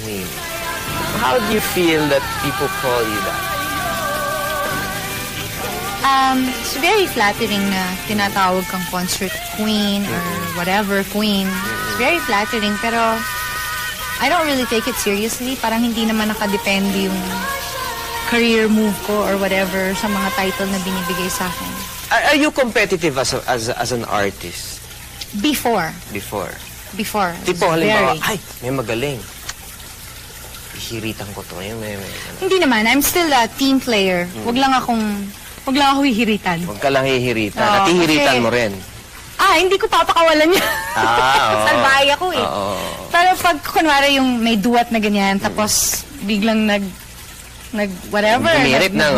queen. How do you feel that people call you that? It's very flattering na tinatawag kang concert queen or whatever queen. It's very flattering, pero I don't really take it seriously. Parang hindi naman nakadepende yung career move ko or whatever sa mga title na binibigay sa akin. Are you competitive as an artist? Before. Before. Tipo, halimbawa, ay, may magaling. Hihiritan ko to. Hindi naman. I'm still a team player. Huwag lang ako hihiritan. Huwag ka lang hihiritan. At hihiritan mo rin. Hindi ko papakawalan niya. Salbahe ako eh. Pero pag kunwari yung may duet na ganyan, tapos biglang whatever. Bumirit ng,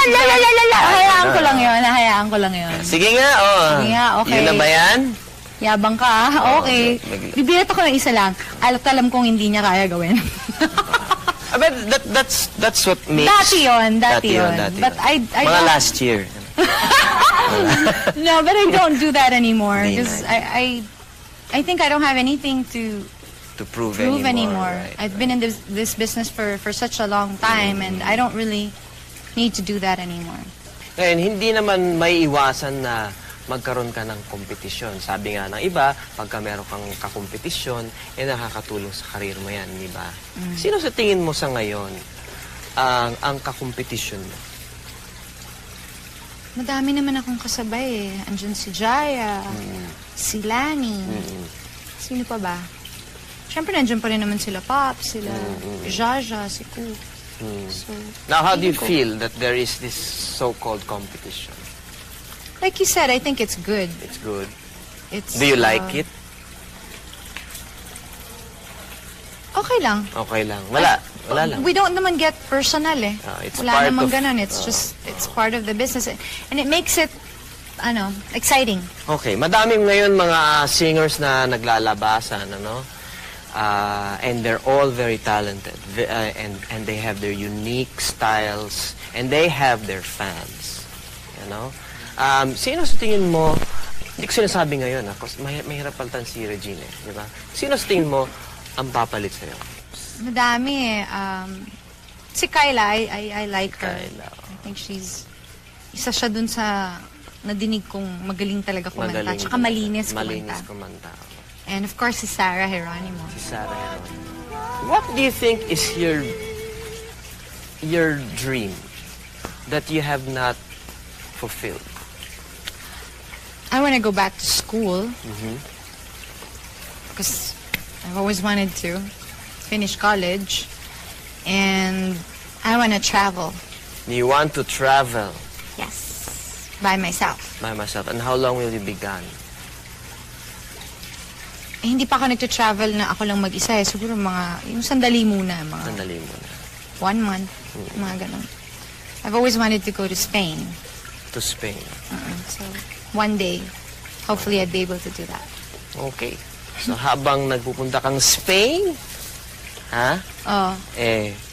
Hayaan ko lang yun. Sige nga, Sige nga, okay. Yun na ba yan? Yabang ka, okay. Bibirat ako ng isa lang. Alam kong hindi niya kaya gawin. But that's what makes... Dati yun. But I mga last year. No, but I don't do that anymore. Because I think I don't have anything to prove anymore. Right, I've been in this business for such a long time, and I don't really need to do that anymore. Ngayon, hindi naman may iwasan na magkaroon ka ng kompetisyon. Sabi nga ng iba, pagka meron kang kakompetisyon, nakakatulong sa karir mo yan, di ba? Sino sa tingin mo sa ngayon ang kakompetisyon mo? Madami naman akong kasabay eh. Andiyan si Jaya, si Lani. Sino pa ba? Siyempre, nandiyan pa rin naman sila Pop, sila Jaja, si Coop. So, now, how do you feel that there is this so-called competition? Like you said, I think it's good. It's good. Do you like it? Okay lang. Okay lang. Wala lang. We don't naman get personal eh. Wala naman ganun. It's just, it's part of the business. And it makes it, exciting. Okay. Madaming ngayon mga singers na naglalabasan, and they're all very talented. And they have their unique styles. And they have their fans. Sino sa tingin mo, hindi ko sinasabi ngayon, mahirap palitan si Regine, di ba? Sino sa tingin mo ang papalit sa'yo? Madami eh. Si Kyla, I like her. Kyla. I think isa siya dun sa nadinig kong magaling talaga kumanta. Tsaka malinis kumanta. And of course, si Sarah Geronimo. What do you think is your dream that you have not fulfilled? I want to go back to school. Because I've always wanted to finish college. And I want to travel. You want to travel? Yes. By myself. By myself. And how long will you be gone? Hindi pa ako nagta-travel na ako lang mag-isa eh. Siguro yung sandali muna. Sandali muna. 1 month. Mga ganun. I've always wanted to go to Spain. To Spain? So, one day, hopefully I'd be able to do that. Okay. So, habang nagpupunta kang Spain,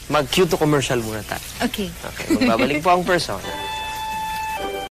mag-cue to commercial muna tayo. Okay. Okay. Magbabalik po ang persona.